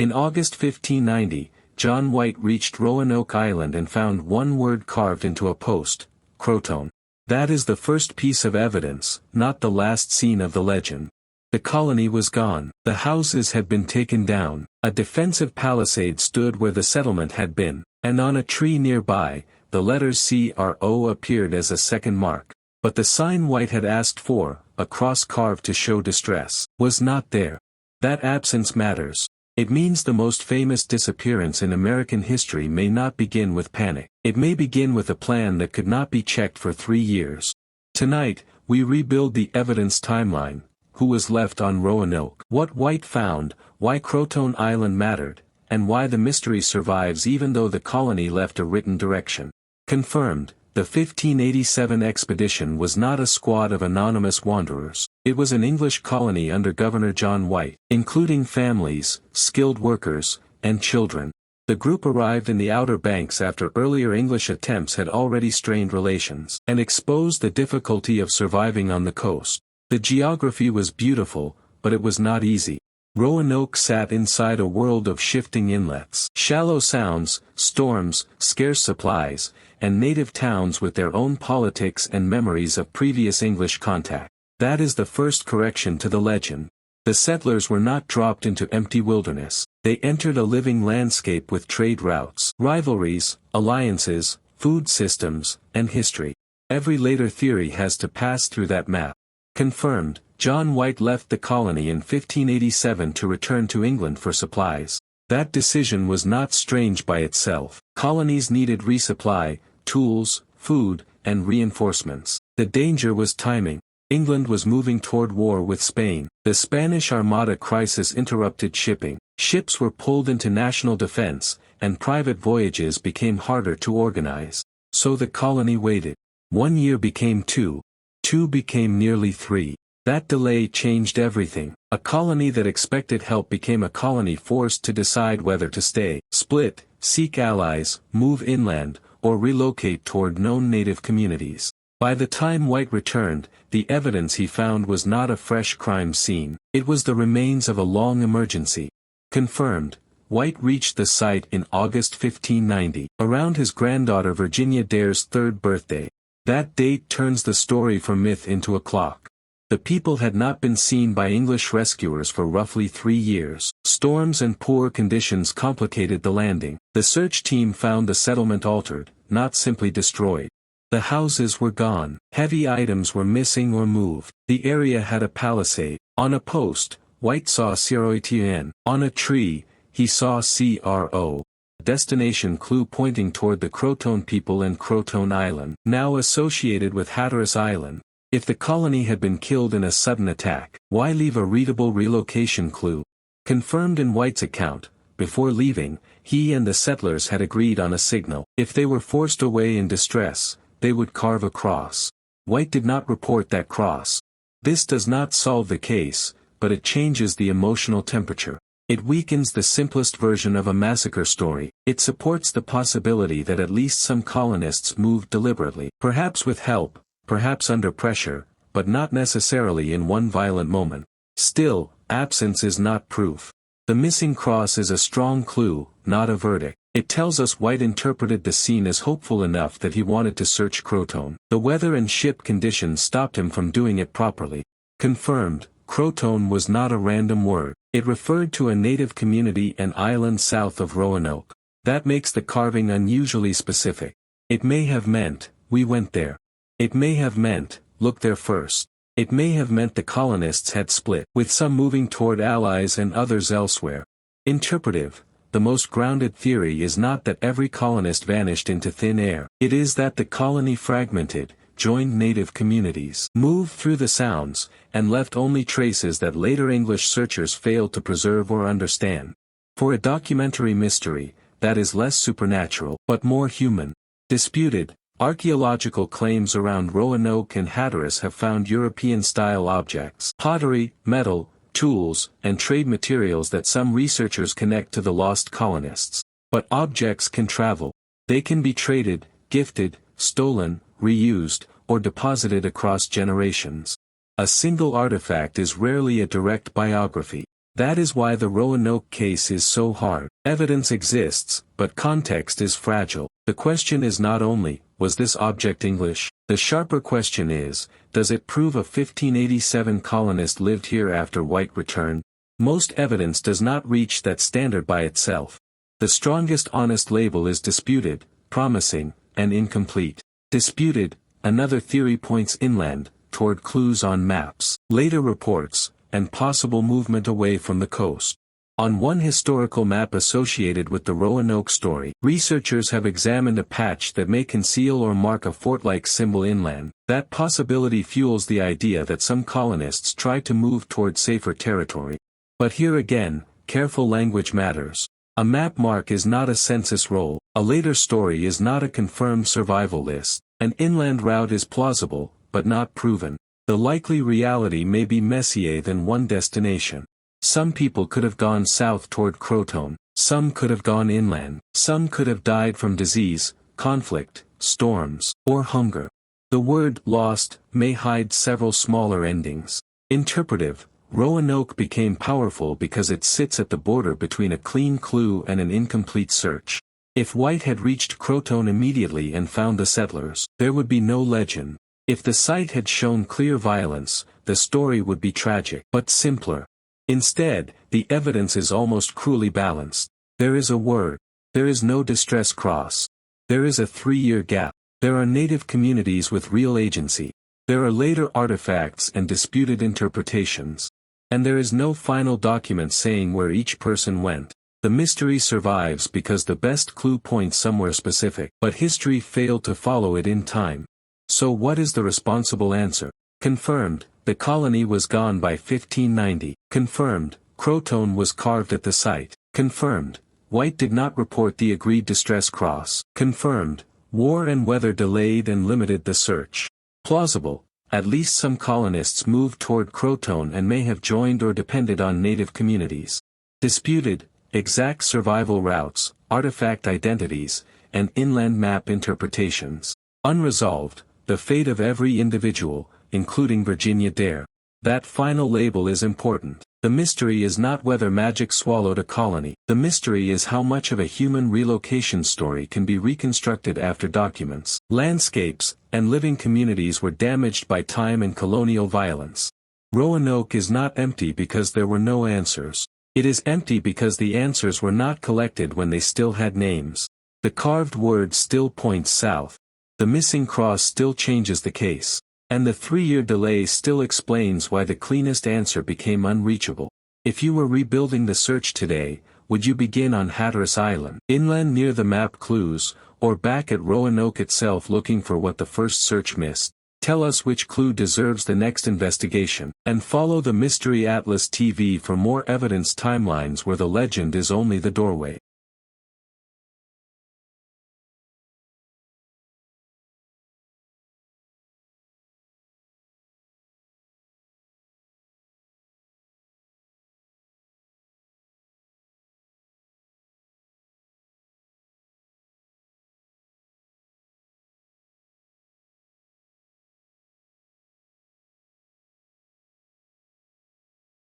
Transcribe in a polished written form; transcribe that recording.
In August 1590, John White reached Roanoke Island and found one word carved into a post, CROATOAN. That is the first piece of evidence, not the last scene of the legend. The colony was gone, the houses had been taken down, a defensive palisade stood where the settlement had been, and on a tree nearby, the letters CRO appeared as a second mark. But the sign White had asked for, a cross carved to show distress, was not there. That absence matters. It means the most famous disappearance in American history may not begin with panic. It may begin with a plan that could not be checked for 3 years. Tonight, we rebuild the evidence timeline. Who was left on Roanoke? What White found, why CROATOAN Island mattered, and why the mystery survives even though the colony left a written direction. Confirmed, the 1587 expedition was not a squad of anonymous wanderers. It was an English colony under Governor John White, including families, skilled workers, and children. The group arrived in the Outer Banks after earlier English attempts had already strained relations, and exposed the difficulty of surviving on the coast. The geography was beautiful, but it was not easy. Roanoke sat inside a world of shifting inlets, shallow sounds, storms, scarce supplies, and native towns with their own politics and memories of previous English contact. That is the first correction to the legend. The settlers were not dropped into empty wilderness. They entered a living landscape with trade routes, rivalries, alliances, food systems, and history. Every later theory has to pass through that map. Confirmed, John White left the colony in 1587 to return to England for supplies. That decision was not strange by itself. Colonies needed resupply, tools, food, and reinforcements. The danger was timing. England was moving toward war with Spain. The Spanish Armada crisis interrupted shipping. Ships were pulled into national defense, and private voyages became harder to organize. So the colony waited. 1 year became 2. 2 became nearly 3. That delay changed everything. A colony that expected help became a colony forced to decide whether to stay, split, seek allies, move inland, or relocate toward known native communities. By the time White returned, the evidence he found was not a fresh crime scene. It was the remains of a long emergency. Confirmed, White reached the site in August 1590, around his granddaughter Virginia Dare's 3rd birthday. That date turns the story from myth into a clock. The people had not been seen by English rescuers for roughly 3 years. Storms and poor conditions complicated the landing. The search team found the settlement altered, not simply destroyed. The houses were gone. Heavy items were missing or moved. The area had a palisade. On a post, White saw CROATOAN. On a tree, he saw CRO. Destination clue pointing toward the CROATOAN people and CROATOAN Island, now associated with Hatteras Island. If the colony had been killed in a sudden attack, why leave a readable relocation clue? Confirmed in White's account, before leaving, he and the settlers had agreed on a signal. If they were forced away in distress, they would carve a cross. White did not report that cross. This does not solve the case, but it changes the emotional temperature. It weakens the simplest version of a massacre story. It supports the possibility that at least some colonists moved deliberately, perhaps with help, perhaps under pressure, but not necessarily in one violent moment. Still, absence is not proof. The missing cross is a strong clue, not a verdict. It tells us White interpreted the scene as hopeful enough that he wanted to search CROATOAN. The weather and ship conditions stopped him from doing it properly. Confirmed, CROATOAN was not a random word. It referred to a native community and island south of Roanoke. That makes the carving unusually specific. It may have meant, we went there. It may have meant, look there first. It may have meant the colonists had split, with some moving toward allies and others elsewhere. Interpretive, the most grounded theory is not that every colonist vanished into thin air. It is that the colony fragmented, joined native communities, moved through the sounds, and left only traces that later English searchers failed to preserve or understand. For a documentary mystery, that is less supernatural, but more human. Disputed, archaeological claims around Roanoke and Hatteras have found European-style objects, pottery, metal, tools, and trade materials that some researchers connect to the lost colonists. But objects can travel. They can be traded, gifted, stolen, reused, or deposited across generations. A single artifact is rarely a direct biography. That is why the Roanoke case is so hard. Evidence exists, but context is fragile. The question is not only, was this object English? The sharper question is, does it prove a 1587 colonist lived here after White returned? Most evidence does not reach that standard by itself. The strongest honest label is disputed, promising, and incomplete. Disputed, another theory points inland, toward clues on maps, later reports, and possible movement away from the coast. On one historical map associated with the Roanoke story, researchers have examined a patch that may conceal or mark a fort-like symbol inland. That possibility fuels the idea that some colonists tried to move toward safer territory. But here again, careful language matters. A map mark is not a census roll, a later story is not a confirmed survival list. An inland route is plausible, but not proven. The likely reality may be messier than one destination. Some people could have gone south toward Croatoan, some could have gone inland, some could have died from disease, conflict, storms, or hunger. The word lost may hide several smaller endings. Interpretive, Roanoke became powerful because it sits at the border between a clean clue and an incomplete search. If White had reached Croatoan immediately and found the settlers, there would be no legend. If the site had shown clear violence, the story would be tragic, but simpler. Instead, the evidence is almost cruelly balanced. There is a word. There is no distress cross. There is a 3-year gap. There are native communities with real agency. There are later artifacts and disputed interpretations. And there is no final document saying where each person went. The mystery survives because the best clue points somewhere specific, but history failed to follow it in time. So what is the responsible answer? Confirmed, the colony was gone by 1590. Confirmed, Croatoan was carved at the site. Confirmed, White did not report the agreed distress cross. Confirmed, war and weather delayed and limited the search. Plausible, at least some colonists moved toward Croatoan and may have joined or depended on native communities. Disputed, exact survival routes, artifact identities, and inland map interpretations. Unresolved, the fate of every individual, including Virginia Dare. That final label is important. The mystery is not whether magic swallowed a colony. The mystery is how much of a human relocation story can be reconstructed after documents, landscapes, and living communities were damaged by time and colonial violence. Roanoke is not empty because there were no answers. It is empty because the answers were not collected when they still had names. The carved word still points south. The missing cross still changes the case. And the 3-year delay still explains why the cleanest answer became unreachable. If you were rebuilding the search today, would you begin on Hatteras Island, inland near the map clues, or back at Roanoke itself looking for what the first search missed? Tell us which clue deserves the next investigation, and follow the Mystery Atlas TV for more evidence timelines where the legend is only the doorway.